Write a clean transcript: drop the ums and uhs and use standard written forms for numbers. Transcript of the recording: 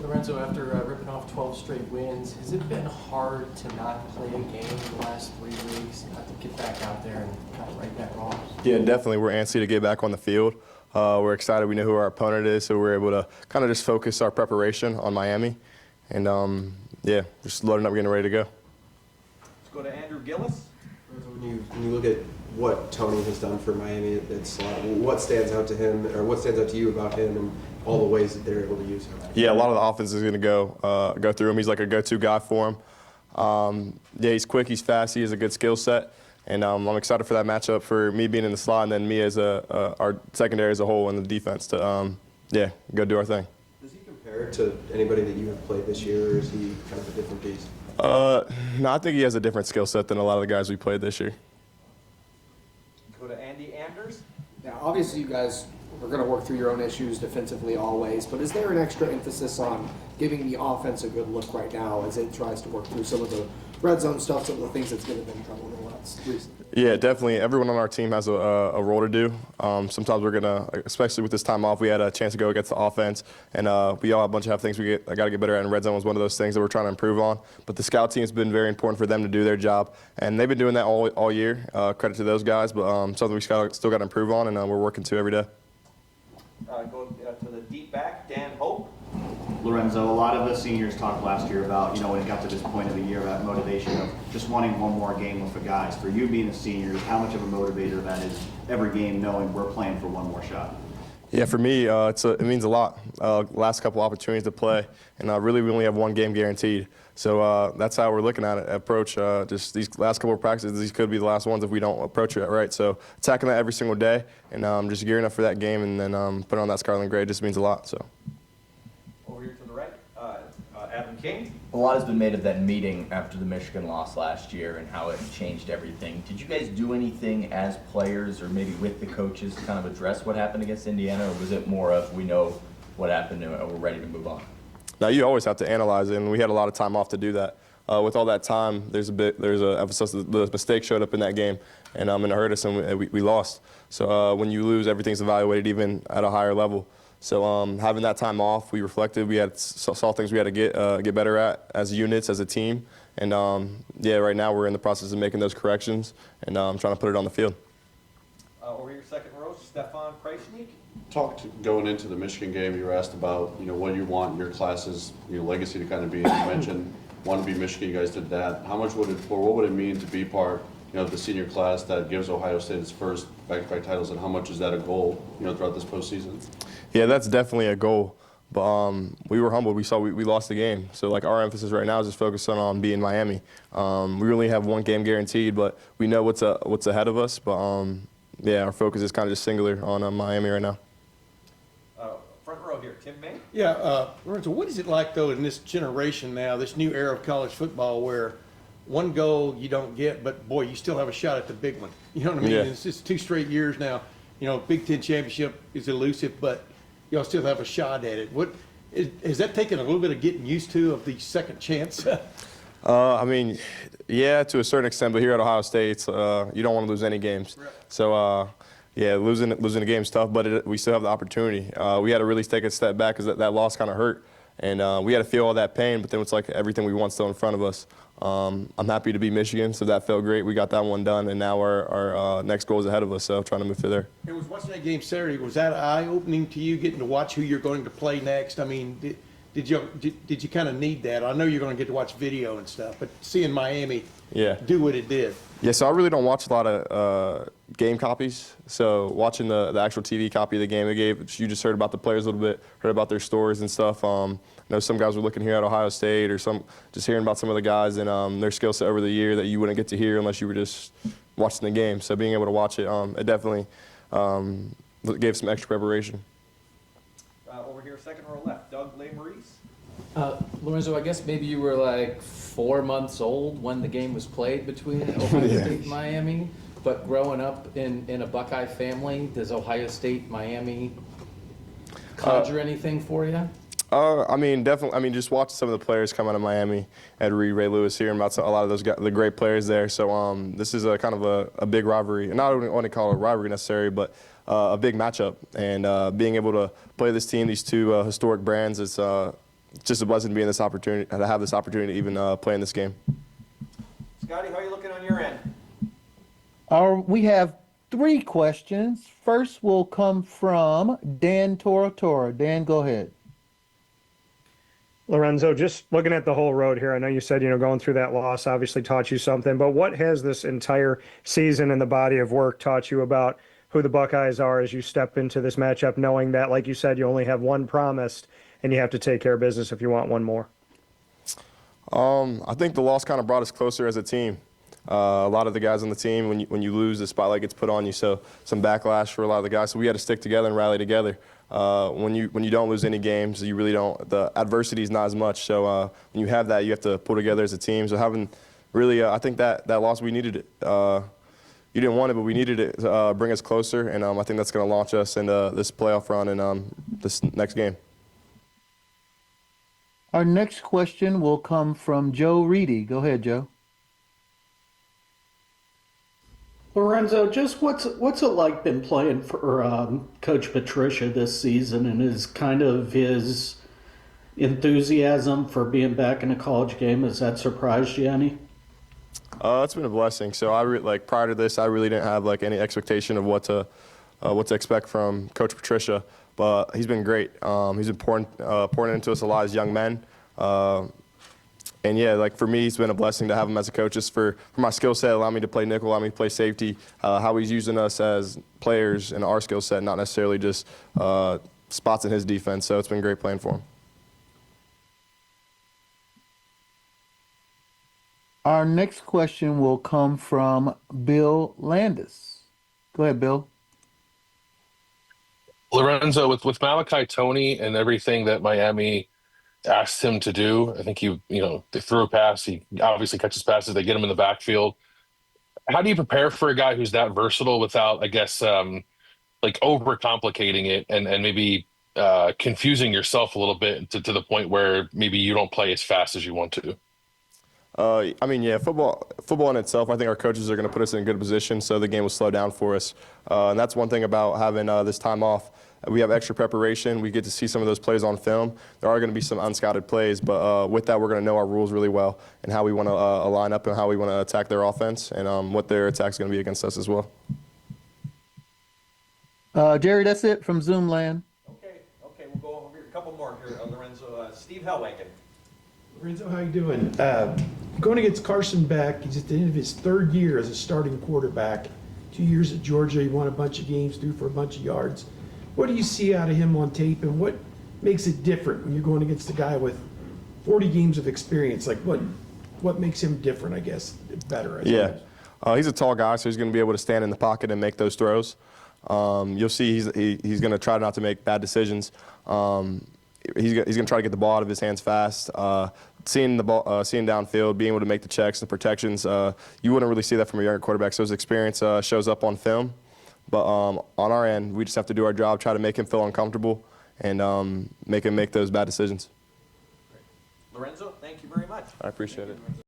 Lorenzo, after ripping off 12 straight wins, has it been hard to not play a game in the last 3 weeks, not to get back out there and kind of right that wrong? Yeah, definitely. We're antsy to get back on the field. We're excited. We know who our opponent is, so we're able to kind of just focus our preparation on Miami. And, yeah, just loading up, getting ready to go. Let's go to Andrew Gillis. When you look at what Tony has done for Miami, what stands out to him, or what stands out to you about him and all the ways that they're able to use him? Yeah, a lot of the offense is going to go through him. He's like a go-to guy for him. Yeah, he's quick, he's fast, he has a good skill set. And I'm excited for that matchup for me being in the slot and then me as our secondary as a whole in the defense to, yeah, go do our thing. Does he compare to anybody that you have played this year, or is he kind of a different beast? No, I think he has a different skill set than a lot of the guys we played this year. Go to Andy Anders. Now, obviously, you guys are going to work through your own issues defensively always, but is there an extra emphasis on giving the offense a good look right now as it tries to work through some of the red zone stuff, some of the things that's given them trouble in the last recently? Yeah, definitely. Everyone on our team has a role to do. Sometimes we're going to, especially with this time off, we had a chance to go against the offense, and we all have a bunch of things I got to get better at, and red zone was one of those things that we're trying to improve on. But the scout team has been very important for them to do their job, and they've been doing that all year. Credit to those guys, but something we still got to improve on, and we're working to every day. Go to the deep back, Dan Hope. Lorenzo, a lot of the seniors talked last year about, when it got to this point of the year, about motivation of just wanting one more game with the guys. For you being a senior, how much of a motivator that is every game knowing we're playing for one more shot? Yeah, for me, it means a lot. Last couple opportunities to play, and really we only have one game guaranteed. So that's how we're looking at it. Approach just these last couple of practices. These could be the last ones if we don't approach it right. So attacking that every single day, and just gearing up for that game, and then putting on that scarlet and gray just means a lot. So. Over here to the right, Adam King. A lot has been made of that meeting after the Michigan loss last year and how it changed everything. Did you guys do anything as players or maybe with the coaches to kind of address what happened against Indiana, or was it more of we know what happened and we're ready to move on? Now, you always have to analyze it, and we had a lot of time off to do that. With all that time, there's a emphasis that the mistake showed up in that game, and it hurt us, and we lost. So when you lose, everything's evaluated even at a higher level. So having that time off, we reflected. We saw things we had to get better at as units, as a team. And, yeah, right now we're in the process of making those corrections, and I'm trying to put it on the field. Over here, second row, Stefan Kreisnik. Going into the Michigan game, you were asked about, what you want your class's, legacy to kind of be. You mentioned want to be Michigan. You guys did that. How much what would it mean to be part, of the senior class that gives Ohio State its first back-to-back titles, and how much is that a goal, throughout this postseason? Yeah, that's definitely a goal. But we were humbled. We saw we lost the game. So, like, our emphasis right now is just focusing on being Miami. We only have one game guaranteed, but we know what's ahead of us. But, yeah, our focus is kind of just singular on Miami right now. Front row here, Tim May. Yeah, Lorenzo, what is it like, though, in this generation now, this new era of college football where one goal you don't get, but, boy, you still have a shot at the big one? You know what I mean? Yeah. It's just 2 straight years now. Big Ten championship is elusive, but y'all still have a shot at it. Has that taken a little bit of getting used to, of the second chance? I mean, yeah, to a certain extent, but here at Ohio State, you don't want to lose any games. Right. So, yeah, losing a game is tough, but we still have the opportunity. We had to really take a step back because that loss kind of hurt, and we had to feel all that pain, but then it's like everything we want still in front of us. I'm happy to be Michigan, so that felt great. We got that one done, and now our next goal is ahead of us, so trying to move through there. And was watching that game Saturday, was that eye-opening to you, getting to watch who you're going to play next? I mean, did you kind of need that? I know you're going to get to watch video and stuff, but seeing Miami do what it did. Yeah, so I really don't watch a lot of game copies. So watching the actual TV copy of the game they gave, you just heard about the players a little bit, heard about their stories and stuff. I know some guys were looking here at Ohio State, or just hearing about some of the guys and their skill set over the year that you wouldn't get to hear unless you were just watching the game. So being able to watch it, it definitely gave some extra preparation. Over here, second row left, Doug Lesmerises. Lorenzo, I guess maybe you were like 4 months old when the game was played between Ohio State and Miami. But growing up in a Buckeye family, does Ohio State, Miami conjure anything for you? I mean, definitely. I mean, just watching some of the players come out of Miami, Ed Reed, Ray Lewis, hearing about a lot of those guys, the great players there. So this is a kind of a big rivalry. And I don't want to call it a rivalry necessarily, but a big matchup. And being able to play this team, these two historic brands, it's it's just a blessing to be in this opportunity, to have this opportunity to even play in this game. Scotty, how are you looking on your end? We have 3 questions. First will come from Dan Toratora. Dan, go ahead. Lorenzo, just looking at the whole road here, I know you said, going through that loss obviously taught you something, but what has this entire season and the body of work taught you about who the Buckeyes are as you step into this matchup, knowing that, like you said, you only have one promised and you have to take care of business if you want one more? I think the loss kind of brought us closer as a team. A lot of the guys on the team, when you lose, the spotlight gets put on you, so some backlash for a lot of the guys. So we had to stick together and rally together. When you don't lose any games, you really don't. The adversity is not as much. So when you have that, you have to pull together as a team. So having really, I think that loss, we needed it. You didn't want it, but we needed it to bring us closer, and I think that's going to launch us into this playoff run and this next game. Our next question will come from Joe Reedy. Go ahead, Joe. Lorenzo, just what's it like been playing for Coach Patricia this season, and his enthusiasm for being back in a college game? Has that surprised you any? It's been a blessing. So prior to this, I really didn't have any expectation of what to expect from Coach Patricia, but he's been great. He's been pouring into us a lot as young men. And yeah, for me, it's been a blessing to have him as a coach, just for my skill set, allow me to play nickel, allow me to play safety, how he's using us as players in our skill set, not necessarily just spots in his defense. So it's been great playing for him. Our next question will come from Bill Landis. Go ahead, Bill. Lorenzo, with Malachi Toney and everything that Miami asked him to do, I think they threw a pass. He obviously catches passes. They get him in the backfield. How do you prepare for a guy who's that versatile without, I guess, overcomplicating it and maybe confusing yourself a little bit to the point where maybe you don't play as fast as you want to? Football in itself, I think our coaches are going to put us in a good position so the game will slow down for us. And that's one thing about having this time off. We have extra preparation. We get to see some of those plays on film. There are going to be some unscouted plays, but with that, we're going to know our rules really well and how we want to line up and how we want to attack their offense and what their attack is going to be against us as well. Jerry, that's it from Zoom land. Okay, we'll go over here. A couple more here, Lorenzo. Steve Hellwagen. Lorenzo, how you doing? Going against Carson Beck, he's at the end of his 3rd year as a starting quarterback. 2 years at Georgia, he won a bunch of games, threw for a bunch of yards. What do you see out of him on tape, and what makes it different when you're going against a guy with 40 games of experience? What makes him different, I guess, better? He's a tall guy, so he's going to be able to stand in the pocket and make those throws. You'll see he's going to try not to make bad decisions. He's going to try to get the ball out of his hands fast. Seeing downfield, being able to make the checks and protections, you wouldn't really see that from a younger quarterback. So his experience shows up on film. But on our end, we just have to do our job, try to make him feel uncomfortable, and make him make those bad decisions. Lorenzo, thank you very much. I appreciate it.